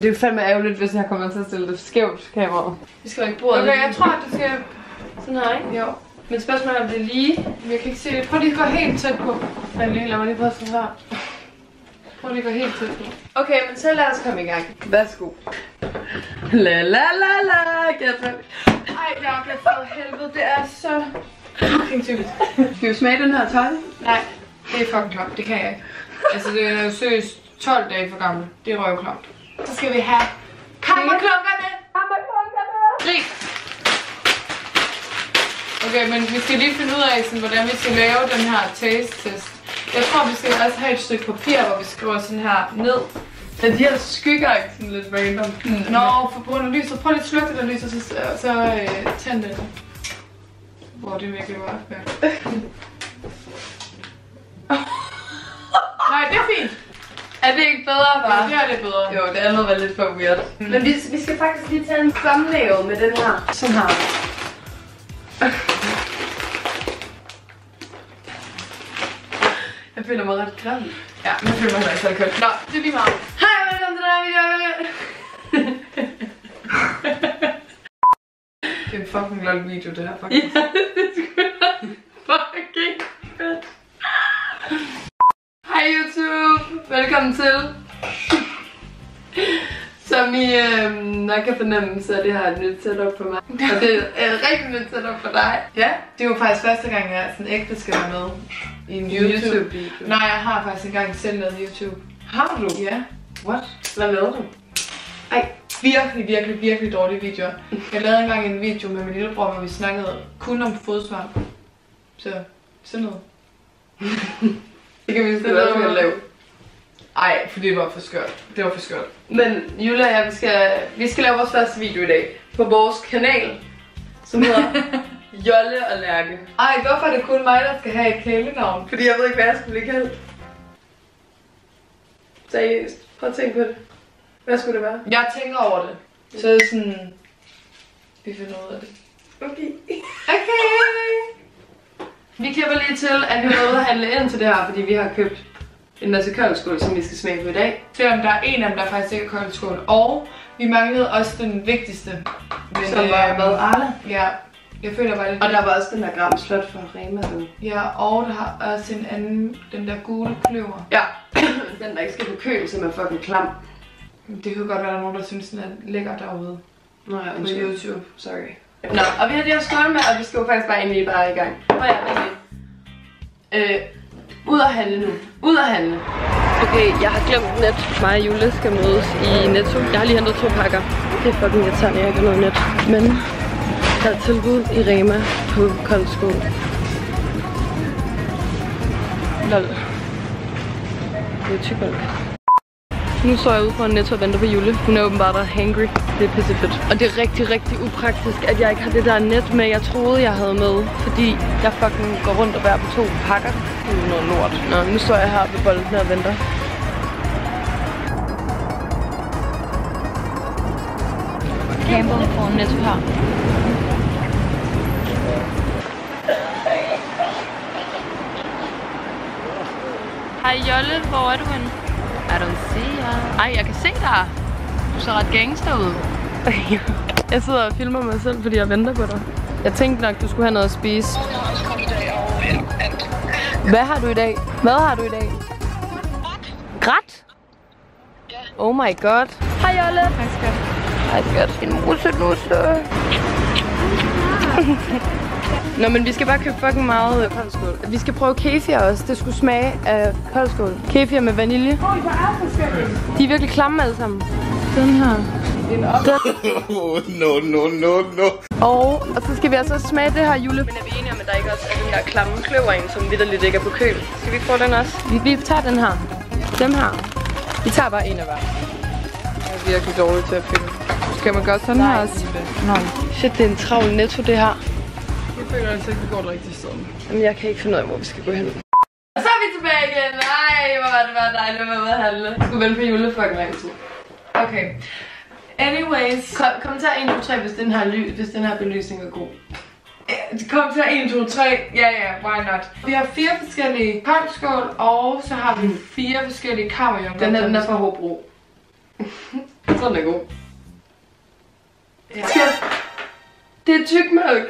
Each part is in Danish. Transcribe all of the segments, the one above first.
Det er jo fandme ærgerligt, hvis jeg kommer til at stille det skævt kameraet. Vi skal jo ikke bordet. Okay, jeg tror, at det skal... Sådan her, ikke? Jo. Men spørgsmålet er, om det er lige. Jeg kan ikke se det. Prøv lige at gå helt tæt på. Lad mig lige prøve sådan her. Prøv lige at gå helt tæt på. Okay, men så lad os komme i gang. Værsgo. La la la la. Ej, Jakob, for helvede. Det er så fucking typisk. Skal vi smage den her tøj? Nej, det er fucking klamt. Det kan jeg ikke. Altså, det er jo seriøst 12 dage for gammel. Det er røvklamt. Så skal vi have kammerklunkerne. Gris. Okay, men vi skal lige finde ud af, sådan, hvordan vi skal lave den her taste-test. Jeg tror, vi skal også have et stykke papir, hvor vi skriver sådan her ned. Ja, de her skygger ikke sådan lidt random. Nå, for grund af lyset. Prøv lige at slukke det der lys, og så tænd det. Hvor det virkelig var svært. Nej, det er fint. Er det ikke bedre, bare? Ja, det er det bedre. Jo, det andet var lidt for weird. Men vi skal faktisk lige tage en thumbnail med den her. Sådan her. Jeg føler mig ret grim. Ja, men jeg føler mig altså kønt. Nå, det er lige meget. Hej, velkommen til den her video. Det er en fucking lol video, det her faktisk. Ja, det er sgu da fucking fedt. Hej YouTube! Velkommen til. Som I nok kan fornemme, så er det her et nyt setup for mig. Og det er et rigtig nyt setup for dig. Ja, det er jo faktisk første gang, jeg sådan ægte skal være med i en YouTube-video. Nej, jeg har faktisk engang selv lavet YouTube. Har du? Ja. What? Hvad lavede du? Ej, virkelig dårlige videoer. Jeg lavede engang en video med min lillebror, hvor vi snakkede kun om fodsvamp. Så, sådan noget. Det kan vi sgu også lave. Ej, for det var for skørt. Det var for skørt. Men Julia og jeg, vi skal lave vores første video i dag på vores kanal, som hedder Jolle og Lærke. Ej, hvorfor er det kun mig, der skal have et kælenavn? Fordi jeg ved ikke, hvad jeg skulle blive kaldt. Seriøst. Prøv at tænke på det. Hvad skulle det være? Jeg tænker over det. Så er det sådan... Vi finder ud af det. Okay. Vi klipper lige til, at vi er ude at handle ind til det her, fordi vi har købt en masse koldskål, som vi skal smage på i dag. Selvom der er en af dem, der faktisk ikke er koldskål. Og vi manglede også den vigtigste. Men, som var hvad? Arla? Ja. Jeg føler bare lidt... Og der var også den der Gram Slot fra Rema. Ja, og der har også en anden, den der gule kløver. Ja, den der ikke skal på køl, som er fucking klam. Det kan godt være, der er nogen, der synes, den er lækker derude. Nå ja, på YouTube. Sorry. Nå, og vi har de her skål med, og vi skal jo faktisk bare egentlig bare i gang. Ud at handle nu. Ud at handle. Okay, jeg har glemt net. Mig og Julie skal mødes i Netto. Jeg har lige hentet 2 pakker. Det er fucking irriterende, jeg ikke har noget net. Men der er tilbud i Rema på koldskål. Lol. Det er tykmælk. Nu står jeg ude på en Netto og venter på Julie. Hun er åbenbart der hangry. Det er pissefedt. Og det er rigtig upraktisk, at jeg ikke har det der net med, jeg troede, jeg havde med. Fordi jeg fucking går rundt og bærer på 2 pakker. Det er noget lort. Nå, nu står jeg her ved bolden og venter. Campbell på Netto her. Hej Jolle, hvor er du henne? I don't see ya. Ej, jeg kan se dig. Du ser ret gangster ud. Jeg sidder og filmer mig selv, fordi jeg venter på dig. Jeg tænkte nok, du skulle have noget at spise. Hvad har du i dag? Hvad har du i dag? Grat? Oh my god. Hej Jolle. Hej skat. Hej skat. En musenusse. Nå, men vi skal bare købe fucking meget koldskål. Vi skal prøve kefir også. Det skulle smage af koldskål. Kefir med vanilje. De er virkelig klamme alle sammen. Den her. No. Og så skal vi altså smage det her Jule. Men er vi enige om, at der ikke også er den der klamme kløver en, som vitterligt ikke er på køl? Skal vi ikke prøve den også? Vi tager den her. Dem her. Vi tager bare en af hver. Jeg er virkelig dårlig til at finde. Skal man gøre sådan her også? Nej. Shit, det er en travl Netto det her. Jeg føler altså ikke, vi går det rigtige sted. Jamen, jeg kan ikke finde ud af, hvor vi skal gå hen. Og så er vi tilbage igen. Nej, hvor var det bare dejligt at være ude at handle. Jeg skulle vente på Jule fucking lang tid. Okay. Anyways. Kommenter 1, 2, 3, hvis den her belysning er god. Kommenter 1, 2, 3. Ja, why not? Vi har 4 forskellige koldskål, og så har vi 4 forskellige kammerjunker. Den er fra Hobro. tror, den er god. Ja. Det er tykmælk.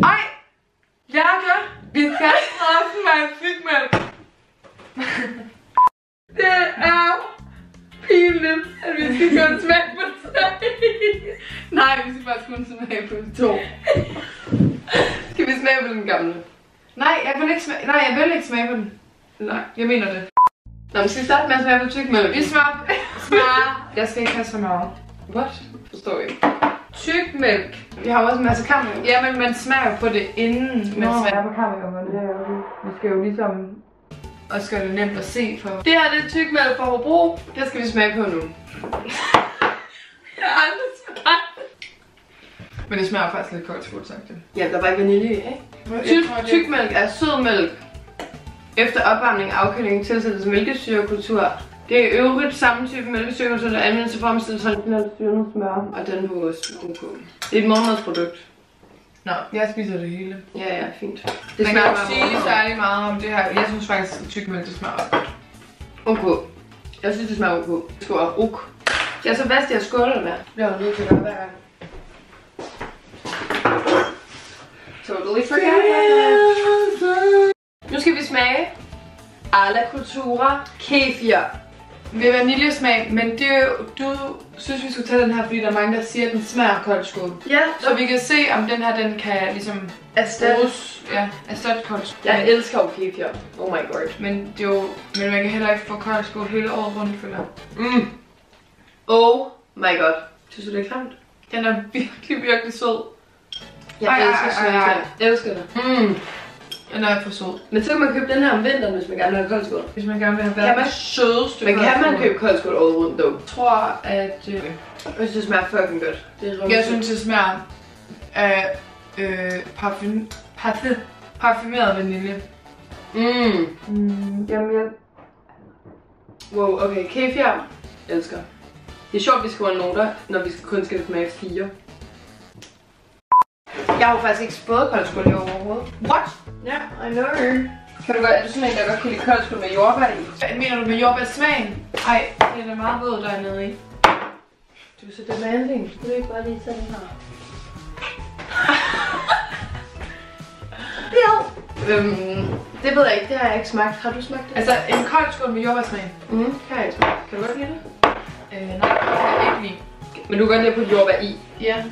Ej, Lærke, vi skal straffe mig en tykmælk. Det er pinligt, at vi skal kun smage på 3. Nej, vi skal faktisk kun smage på 2. Skal vi smage på den gamle? Nej, jeg vil ikke smage på den. Nej. Jeg mener det. Nå, men skal vi starte med at smage på tykmælk? Vi smager. Jeg skal ikke have så meget. What? Forstår jeg. Tykmælk. Vi har også en masse kammerjunker. Ja, men man smager på det inden man smager på kammerjunkerne. Ja, okay. Vi skal jo ligesom også gøre det nemt at se for. Det her det er tykmælk fra Hobro. Det skal vi smage på nu. Jeg har aldrig smagt. Men det smager faktisk lidt koldt, skulle sagt det. Ja, der er bare ikke vanilje i, ikke? Tykmælk er sødmælk. Efter opvarmning og afkøling tilsættes mælkesyrekultur. Det er øvrigt samme type mælkesyrekultur, der anvendes til fremstilling af traditionelt styrende smør og den hos OK. Det er et morgenmadsprodukt. Nå, jeg spiser det hele. Ja, fint. Det man kan sige særlig meget om det her. Jeg synes faktisk, at tykmælk det smager også godt. OK. Jeg synes, det smager OK. Det skal OK. Jeg så fast, jeg skåler det der. Det er jo nødt til at gøre hver gang. Totally forget. Nu skal vi smage Alla Cultura kefir. Med vaniljesmag, men det er jo, du synes, vi skulle tage den her, fordi der er mange, der siger, at den smager koldt skål. Ja. Så vi kan se, om den her, den kan ligesom erstatte koldt skål. Jeg elsker jo kefir. Oh my god. Men det er jo, men man kan heller ikke få koldt skål hele året rundt, føler jeg. Oh my god. Synes du, det er klamt? Den er virkelig, virkelig sød. Jeg elsker sødmælk. Jeg elsker det. Den er for sød. Men så kan man købe den her om vinteren, hvis man gerne vil have koldskål. Hvis man gerne vil have verdens sødeste koldskål. Men kan man købe koldskål året rundt dog? Jeg tror, at... Jeg synes, det smager fucking godt. Det er jeg synes, det smager af parfumeret vanilje. Jamen, wow, okay. Kefir. Elsker. Det er sjovt, at vi skriver noter, når vi kun skal smage 4. Jeg har jo faktisk ikke fået koldskål i overhovedet. What? Ja, I know. Kan du godt, er du sådan en, der godt kan lide koldskål med jordbær i? Hvad mener du med jordbærsmagen? Ej, det er da meget våd dernede i. Du er så demanding. Du vil ikke bare lige tage den her. Det ved jeg ikke, det har jeg ikke smagt. Har du smagt det? Altså en koldskål med jordbærsmagen? Det har jeg ikke smagt. Kan du godt lide det? Nej, det kan jeg ikke lide. Men du kan godt lide at putte jordbær i? Ja.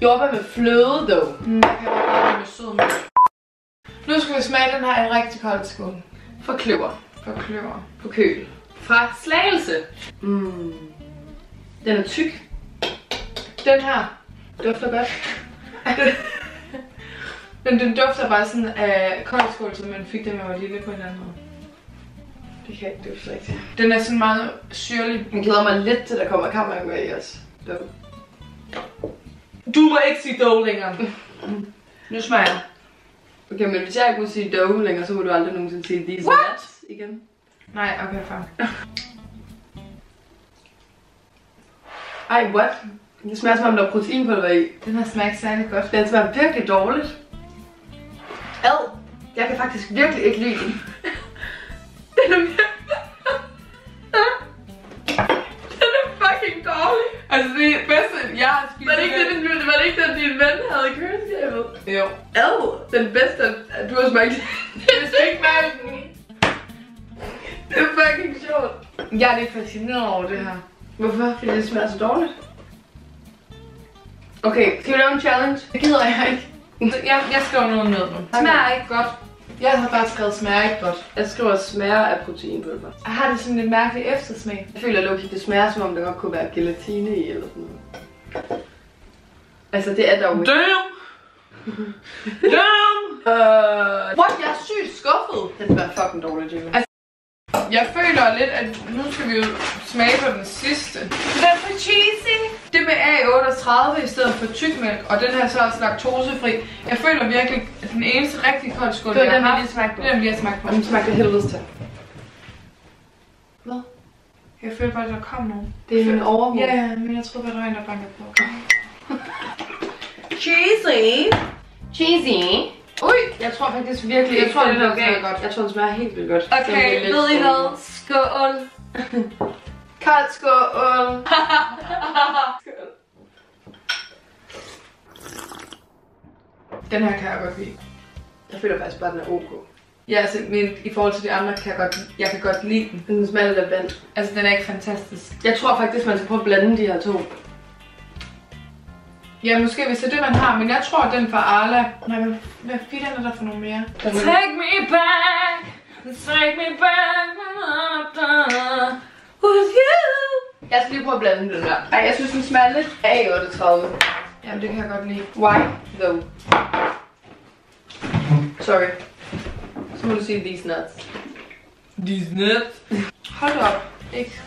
Jordbær med fløde, dog. Jeg kan godt lide med sødmælk. Nu skal vi smage den her en rigtig kold skål. For kløver. For kløver. På køl. Fra Slagelse. Den er tyk. Den her Dufter godt. Men den dufter bare sådan af kold skål, som man fik, da man var lille på en anden måde. Det kan ikke dufte rigtigt. Den er sådan meget syrlig. Jeg glæder mig lidt til, der kommer kammerjunker i os. Du må ikke sige dough længere. Nu smager jeg. Okay, men hvis jeg ikke må sige dough længere, så må du aldrig nogensinde sige these nuts igen. Nej, okay, far. Ej, what? Det smager som om der er proteinpulver i. Den her smager ikke særlig godt. Den smager virkelig dårligt. Ad. Jeg kan faktisk virkelig ikke lide den. Den er den er fucking dårlig. Altså det bedste, jeg har spist. Var det ikke den, din ven havde i køleskabet? Jo. Ad. Den bedste, du har smagt. Det er ikke mælken. Det er fucking sjovt. Jeg er lidt fascineret over det her. Hvorfor? Fordi det smager så dårligt. Okay, skal vi lave en challenge? Det gider jeg ikke. Jeg skriver noget ned nu. Smager ikke godt. Jeg har bare skrevet smager ikke godt. Jeg skriver smager af proteinpulver. Jeg har det sådan lidt mærkeligt eftersmag. Jeg føler at det smager som om der godt kunne være gelatine i eller sådan noget. Altså det er dog ikke. Damn! What? Jeg er sygt skuffet. Den smager fucking dårligt, Jimmy. Altså, jeg føler lidt, at nu skal vi jo smage på den sidste. Den er for cheesy. Det med A38 i stedet for tykmælk, og den her så også laktosefri. Jeg føler virkelig, at den eneste rigtig kold skål, jeg har haft, det er den, vi har smagt på. Og den smagte helvedes til. Hvad? Jeg føler bare, at der kom nogen. Det er en overmod. Ja, men jeg troede bare, der var en, der bankede på. Cheesy. Cheesy. Ui! Jeg tror faktisk virkelig Jeg tror, den smager smager godt. Jeg tror, den smager helt vildt godt. Okay, ved I hvad? Skål! Kold skål! Den her kan jeg godt lide. Jeg føler faktisk bare, den er ok. Ja, altså, men i forhold til de andre kan jeg kan godt lide den. Den smager lidt af vand. Altså, den er ikke fantastisk. Jeg tror faktisk, man skal prøve at blande de her to. Ja, måske hvis det er det, man har, men jeg tror, at den fra Arla... Nej, hvad filan er der for nogle mere? Take me back, take me back, with you. Jeg skal lige prøve at blande den der. Ej, jeg synes, den smager lidt af 38. Jamen, det kan jeg godt lide. Why though? Sorry. Så må du sige these nuts. These nuts? Hold op. Ikke?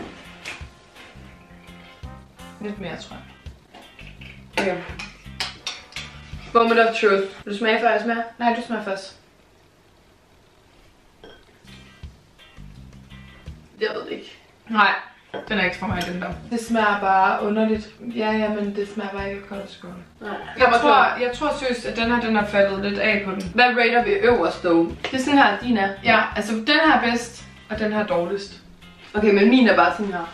Lidt mere, tror jeg. Okay. Moment of truth. Vil du smage før jeg smager? Nej, du smager først. Jeg ved det ikke. Nej, den er ikke for mig, den der. Det smager bare underligt. Ja, men det smager bare ikke af koldskål. Nej. Jeg tror seriøst, at den er faldet lidt af på den. Hvad rater vi øverst dog? Det er sådan her, din er. Ja, altså den her er bedst, og den her er dårligst. Okay, men min er bare sådan her.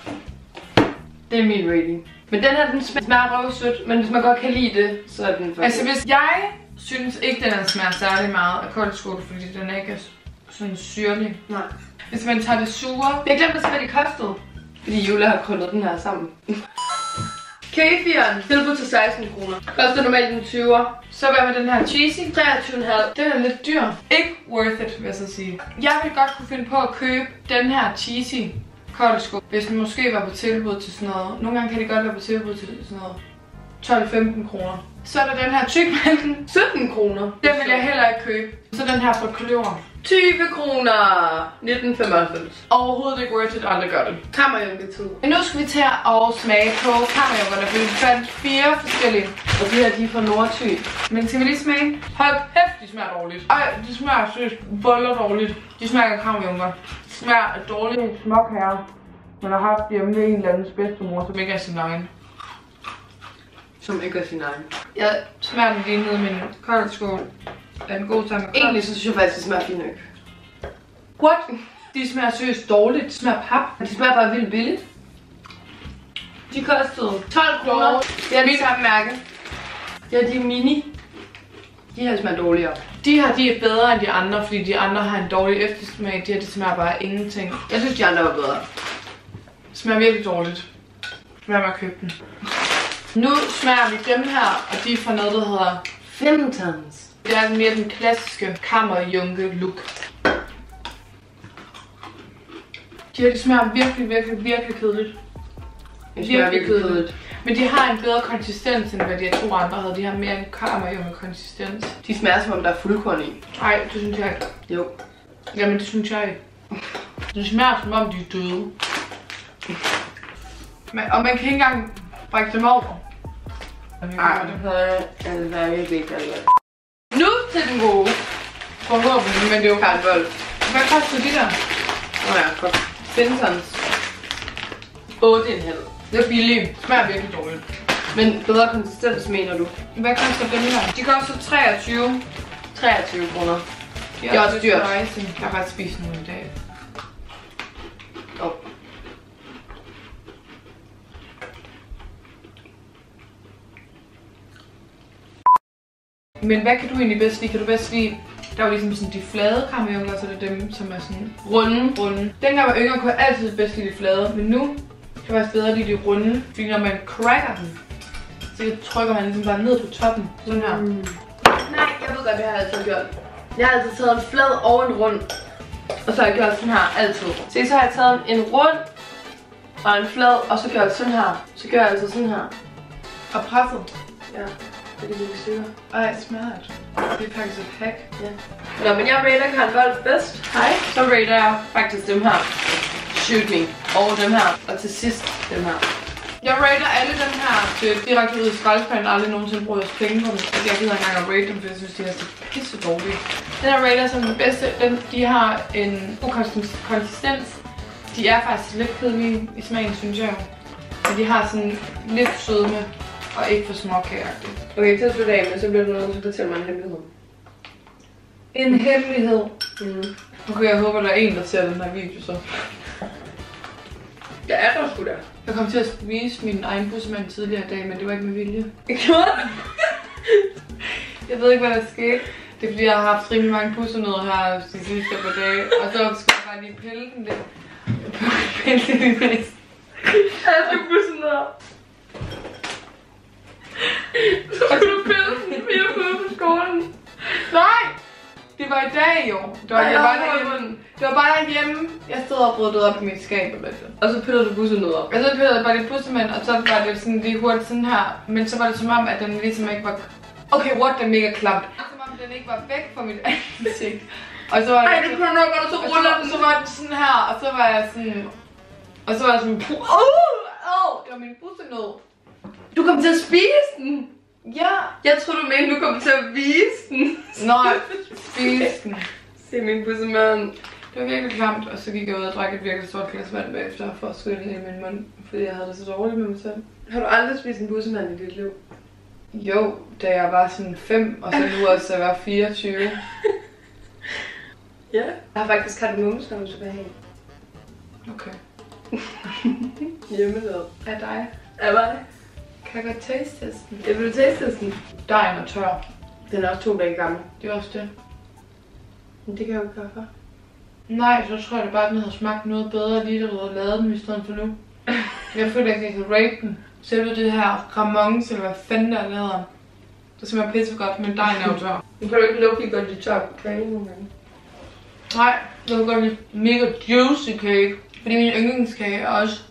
Det er min rating. Men den her, den smager røvsødt, men hvis man godt kan lide det, så er den faktisk... Altså hvis jeg synes ikke, den her smager særlig meget af koldskål, fordi den ikke er sådan syrlig. Nej. Hvis man tager det sure... Jeg glemte at se, hvad de kostede. Fordi Jule har krøllet den her sammen. Kefiren, tilbud til 16 kroner. Koster normalt en 20'er. Så hvad med den her cheesy? 23,5. Den er lidt dyr. Ikke worth it, vil jeg så sige. Jeg ville godt kunne finde på at købe den her cheesy koldskål, hvis den måske var på tilbud til sådan noget. Nogle gange kan det godt være på tilbud til sådan noget 12-15 kroner. Så er der den her tykmælken. 17 kroner. Den vil jeg heller ikke købe. Så den her fra Kløver. 20 kroner. 19,95. Overhovedet ikke worth it, aldrig gør det. Kammerjunketid. Men nu skal vi til at smage på kammerjunkerne, for vi fandt 4 forskellige. Og de her, de er fra Nordty. Men skal vi lige smage? Hold kæft, de smager dårligt. Ej, de smager seriøst boller dårligt. De smager af kammerjunker. De smager af dårlige småkager, man har haft hjemme med en eller andens bedstemor, som ikke er sin egen. Som ikke er sin egen. Jeg smager den lige ned med en koldskål. Er den god sammen? Egentlig så synes jeg faktisk, det smager fint nok. What? De smager seriøst dårligt. De smager pap. De smager bare vildt billigt. De kostede 12 kroner. Det er det samme mærke. Ja, de er mini. De her smager dårligere. De her, de er bedre end de andre, fordi de andre har en dårlig eftersmag. De her, de smager bare ingenting. Jeg synes, de andre var bedre. Det smager virkelig dårligt. Lad mig købe den. Nu smager vi dem her, og de er fra noget, der hedder Fentons. Det er mere den klassiske kammerjunke look. De her, de smager virkelig kedeligt. Det smager virkelig kedeligt. Men de har en bedre konsistens, end hvad de to andre havde. De har mere en kammerjunke konsistens. De smager som om der er fuldkorn i. Nej, det synes jeg ikke. Jo. Jamen, det synes jeg ikke. Det smager som om de er døde. Og man kan ikke engang brække dem over. Ej, det er virkelig ikke. Nu til den gode. Forhåbentlig, men det er jo Karlvold. Hvad koster de der? Nå ja, godt. Fentons. 8,5. Det er billigt. Smager virkelig dårligt. Men bedre konsistens, mener du? Hvad koster dem her? De koster 23. 23 kroner. Det er også dyrt. Jeg har faktisk spist nogle i dag. Men hvad kan du egentlig bedst lide? Kan du bedst lide, der er jo ligesom sådan de flade kammerjunker, så det er dem, som er sådan runde. Dengang jeg var yngre, kunne jeg altid bedst lide de flade, men nu kan jeg faktisk bedre lide de runde. Fordi når man cracker den, så trykker man ligesom bare ned på toppen, sådan her. Nej, jeg ved godt, hvad jeg har altid gjort. Jeg har altid taget en flad og en rund, og så har jeg gjort sådan her altid. Se, så har jeg taget en rund og en flad, og så gør jeg sådan her. Så gør jeg altså sådan her. Og presset. Ja. Det er lidt stykker. Ej, smart. Det er faktisk et hack. Ja. Nå, men jeg rater Karlvold bedst. Hej. Så rater jeg faktisk dem her. Shoot me. Og dem her. Og til sidst dem her. Jeg rater alle dem her til direkte ud i skraldespanden. Aldrig nogensinde bruger jeres penge på dem. Jeg gider ikke engang at rate dem, for jeg synes, de er så pisse dårlige. Den her rater som den bedste. De har en god konsistens. De er faktisk lidt kedelige i smagen, synes jeg. Men de har sådan lidt sødme. Og ikke for småkageagtigt. Okay, til at slutte af, men så bliver du nødt til at fortælle mig en hemmelighed. En hemmelighed. Okay, jeg håber, der er en, der ser den her video så. Jeg er der sgu da. Jeg kom til at spise min egen bussemand tidligere i dag, men det var ikke med vilje. Jeg ved ikke, hvad der skete. Det er fordi, jeg har haft rimelig mange bussenødder her de sidste par dage. Og så skulle jeg bare lige pille den lidt. Pille den i næsten. Jeg skal bussenødder. Så skulle du pille den, fordi jeg var ude på skolen. Nej! Det var i dag jo. Det var bare derhjemme. Jeg stod og brød op i mit skab og lidt. Og så piller du bussenødder. Og så pillede jeg bare lidt bussemand, og så var det sådan lige hurtigt sådan her. Men så var det som om, at den ligesom ikke var... Okay, what, det er mega klamt. Som om den ikke var væk fra mit ansigt. Og så var det... Ej, det kunne nok godt, så ruller den. Så var det sådan her, og så var jeg sådan... Og så var jeg sådan... Det var min bussenød. Du kom til at spise den? Ja. Jeg troede, du mente, du kom til at vise den. Nej, spise den. Se min bussemand. Det var virkelig klamt, og så gik jeg ud og drak et virkelig stort glas vand bagefter for at skylle hele min mund, fordi jeg havde det så dårligt med mig selv. Har du aldrig spist en bussemand i dit liv? Jo, da jeg var sådan 5, og så nu også jeg var 24. Ja. Jeg har faktisk kardemommesnavn tilbage. Okay. Hjemmelavet. Af dig? Af mig? Kan jeg godt taste den? Jeg vil taste den. Dejen er tør. Den er også 2 dage gammel. Det er også det. Men det kan jeg jo ikke gøre for. Nej, så tror jeg da bare, at den havde smagt noget bedre lige da du havde lavet den i stedet for nu. Jeg føler ikke, at jeg kan rate den. Ser du det her Ramones, eller hvad fanden der er lavet om? Det smager pisse godt, men dejen er jo tør. Du kan jo ikke lukke godt lide tør kage nogle gange. Nej, jeg kan godt lide mega juicy cake. Fordi min yndlingskage er også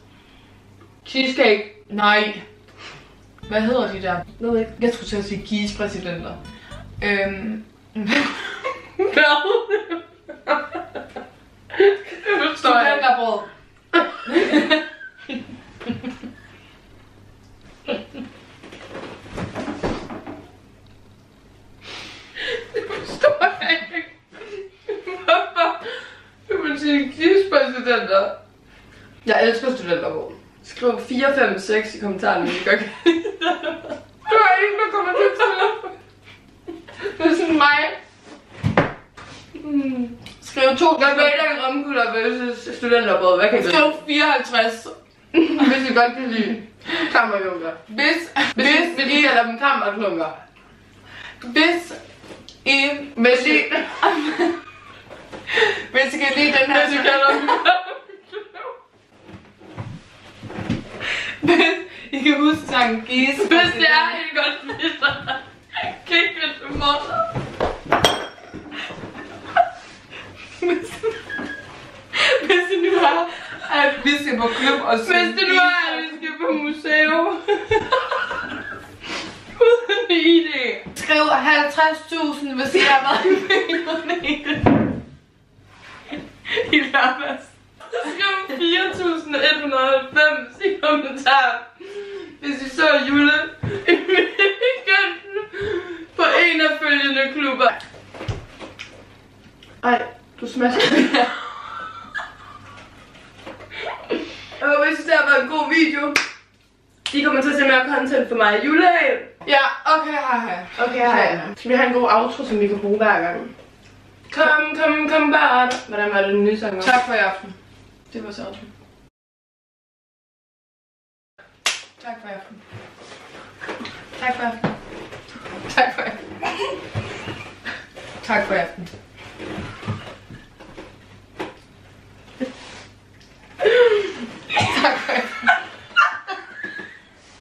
cheesecake. Nej. Hvad hedder de der? Ved ikke. Jeg skulle til at sige kispræsidenter. Studenterbrød. Det forstår jeg ikke. Hvorfor vil man sige kispræsidenter? Jeg elsker studenterbrød. Skriv 4, 5, 6 i kommentarerne, hvis I godt kan. Du har ikke noget kommer til at det er sådan mig. Skriv 2. Hvad vælger en romkugler versus studenterbrød? Hvad kan det? Skriv 54. Hvis I godt kan lide. Kammerklunker. Hvis I kalder dem kammerklunker. Hvis I hvis I kan lide den her, så kalder dem. Hvis I kan huske sangen Gis. Hvis det er helt godt lide, så kig lidt på morgen. Hvis det nu er, at vi skal på klub og synge. Hvis det nu er, at vi skal på museum. Uden idé. Skriv 50.000, hvis I har været i videoen i det. I lørdags. Skriv 4.190 i kommentarer, hvis I så Jule i weekenden på en af følgende klubber. Ej, du smasker det her. Jeg håber, I synes, det har været en god video. I kommer til at se mere content for mig i juledag. Ja, okay, hej. Okay, hej. Skal vi have en god outro, som vi kan bruge hver gang? Kom, bare. Hvordan var det den nye sang? Tak for i aften. Det var så outro. Tak for i aften. Tak for i aften. Tak for i aften. Tak for i aften.